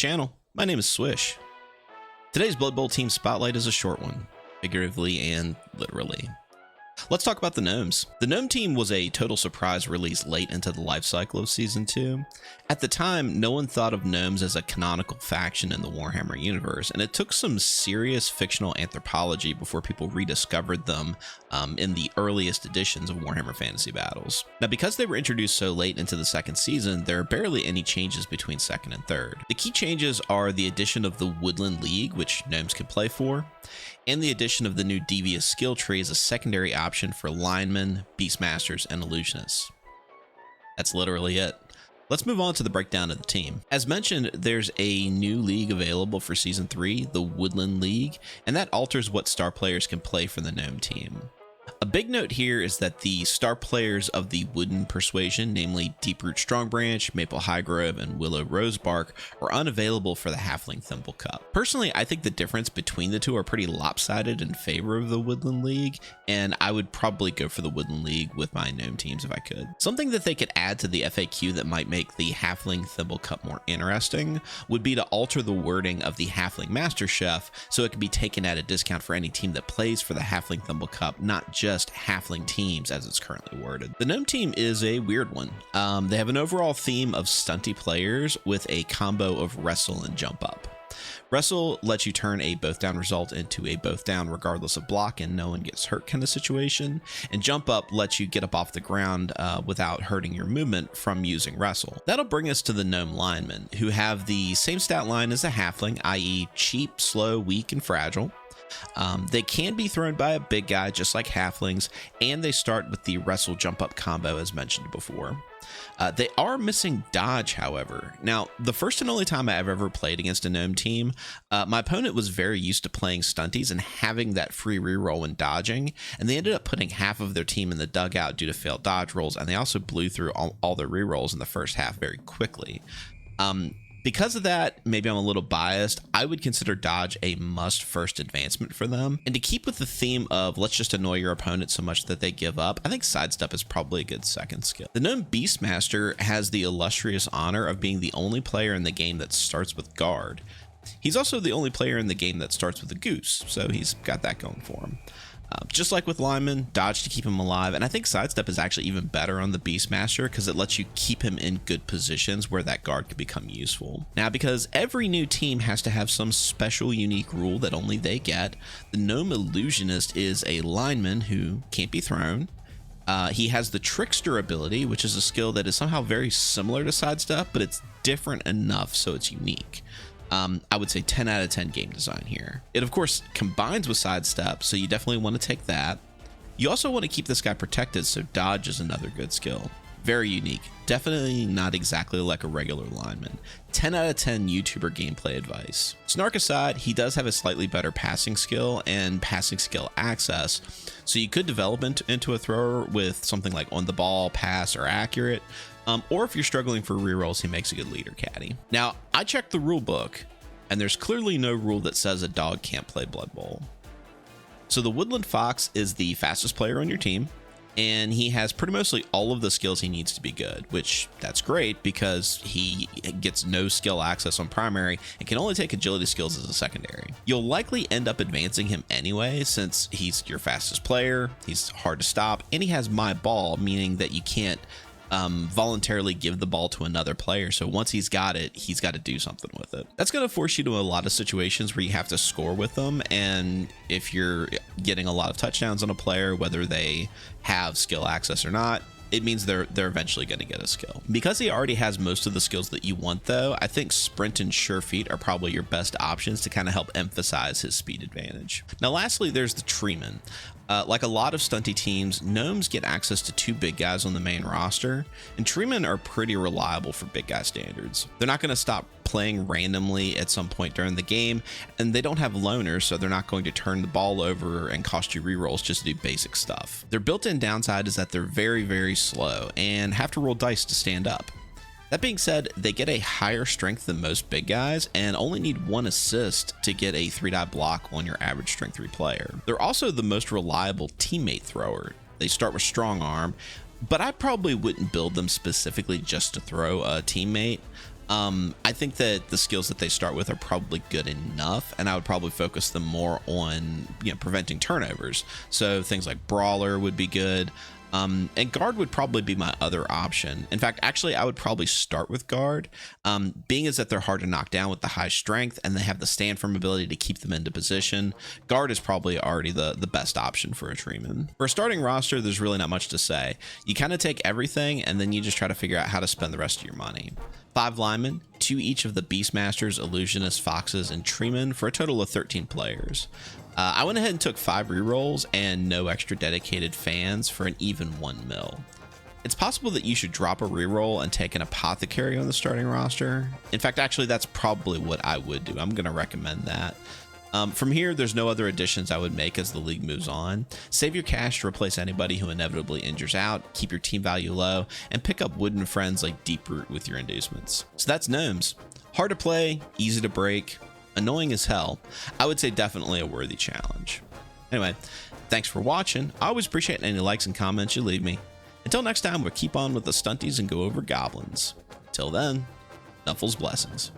channel. My name is Swish. Today's Blood Bowl team spotlight is a short one, figuratively and literally. Let's talk about the Gnomes. The Gnome team was a total surprise release late into the life cycle of Season 2. At the time, no one thought of Gnomes as a canonical faction in the Warhammer universe, and it took some serious fictional anthropology before people rediscovered them in the earliest editions of Warhammer Fantasy Battles. Now, because they were introduced so late into the second season, there are barely any changes between second and third. The key changes are the addition of the Woodland League, which Gnomes can play for, and the addition of the new Devious skill tree as a secondary option for linemen, beastmasters, and illusionists. That's literally it. Let's move on to the breakdown of the team. As mentioned, there's a new league available for Season 3, the Woodland League, and that alters what star players can play for the Gnome team. A big note here is that the star players of the Wooden Persuasion, namely Deeproot Strongbranch, Maple Highgrove, and Willow Rosebark, are unavailable for the Halfling Thimble Cup. Personally, I think the difference between the two are pretty lopsided in favor of the Woodland League, and I would probably go for the Woodland League with my Gnome teams if I could. Something that they could add to the FAQ that might make the Halfling Thimble Cup more interesting would be to alter the wording of the Halfling Master Chef so it can be taken at a discount for any team that plays for the Halfling Thimble Cup, not just halfling teams as it's currently worded. The Gnome team is a weird one. They have an overall theme of stunty players with a combo of wrestle and jump up. Wrestle lets you turn a both down result into a both down regardless of block and no one gets hurt kind of situation, and jump up lets you get up off the ground without hurting your movement from using wrestle. That'll bring us to the Gnome linemen, who have the same stat line as a halfling, i.e. cheap, slow, weak, and fragile. They can be thrown by a big guy just like halflings, and they start with the wrestle jump up combo as mentioned before. They are missing dodge, however. Now, the first and only time I've ever played against a Gnome team, my opponent was very used to playing stunties and having that free reroll when dodging, and they ended up putting half of their team in the dugout due to failed dodge rolls, and they also blew through all their rerolls in the first half very quickly. Because of that, maybe I'm a little biased, I would consider dodge a must first advancement for them. And to keep with the theme of let's just annoy your opponent so much that they give up, I think sidestep is probably a good second skill. The Gnome Beastmaster has the illustrious honor of being the only player in the game that starts with guard. He's also the only player in the game that starts with a goose, so he's got that going for him. Just like with linemen, dodge to keep him alive, and I think sidestep is actually even better on the Beastmaster because it lets you keep him in good positions where that guard could become useful. Now, because every new team has to have some special unique rule that only they get, the Gnome Illusionist is a lineman who can't be thrown. He has the Trickster ability, which is a skill that is somehow very similar to sidestep, but it's different enough so it's unique. I would say 10 out of 10 game design here. It of course combines with sidestep, so you definitely want to take that. You also want to keep this guy protected, so dodge is another good skill. Very unique, definitely not exactly like a regular lineman. 10 out of 10 YouTuber gameplay advice. Snark aside, he does have a slightly better passing skill and passing skill access, so you could develop into a thrower with something like on the ball, pass, or accurate. Or if you're struggling for rerolls, he makes a good leader caddy. Now, I checked the rule book, and there's clearly no rule that says a dog can't play Blood Bowl. So the Woodland Fox is the fastest player on your team, and he has pretty mostly all of the skills he needs to be good, which that's great because he gets no skill access on primary and can only take agility skills as a secondary. You'll likely end up advancing him anyway since he's your fastest player, he's hard to stop, and he has my ball, meaning that you can't voluntarily give the ball to another player. So once he's got it, he's got to do something with it. That's going to force you to a lot of situations where you have to score with them. And if you're getting a lot of touchdowns on a player, whether they have skill access or not, it means they're eventually going to get a skill. Because he already has most of the skills that you want though, I think sprint and sure feet are probably your best options to kind of help emphasize his speed advantage. Now lastly, there's the Treeman. Like a lot of stunty teams, Gnomes get access to two big guys on the main roster, and Treemen are pretty reliable for big guy standards. They're not going to stop playing randomly at some point during the game, and they don't have loners, so they're not going to turn the ball over and cost you rerolls just to do basic stuff. Their built-in downside is that they're very, very slow and have to roll dice to stand up. That being said, they get a higher strength than most big guys and only need one assist to get a 3-die block on your average strength 3 player. They're also the most reliable teammate thrower. They start with strong arm, but I probably wouldn't build them specifically just to throw a teammate. I think that the skills that they start with are probably good enough, and I would probably focus them more on, you know, preventing turnovers. So things like Brawler would be good. And Guard would probably be my other option. In fact, actually, I would probably start with Guard, being as that they're hard to knock down with the high strength, and they have the stand firm ability to keep them into position. Guard is probably already the best option for a Treeman. For a starting roster, there's really not much to say. You kind of take everything, and then you just try to figure out how to spend the rest of your money. 5 linemen, 2 each of the Beastmasters, Illusionists, Foxes, and Treemen for a total of 13 players. I went ahead and took 5 rerolls and no extra dedicated fans for an even 1 mil. It's possible that you should drop a reroll and take an apothecary on the starting roster. In fact, actually, that's probably what I would do. I'm going to recommend that. From here, there's no other additions I would make as the league moves on. Save your cash to replace anybody who inevitably injures out, keep your team value low, and pick up wooden friends like Deeproot with your inducements. So that's Gnomes. Hard to play, easy to break, annoying as hell. I would say definitely a worthy challenge. Anyway, thanks for watching. I always appreciate any likes and comments you leave me. Until next time, we'll keep on with the stunties and go over goblins. Till then, Nuffle's blessings.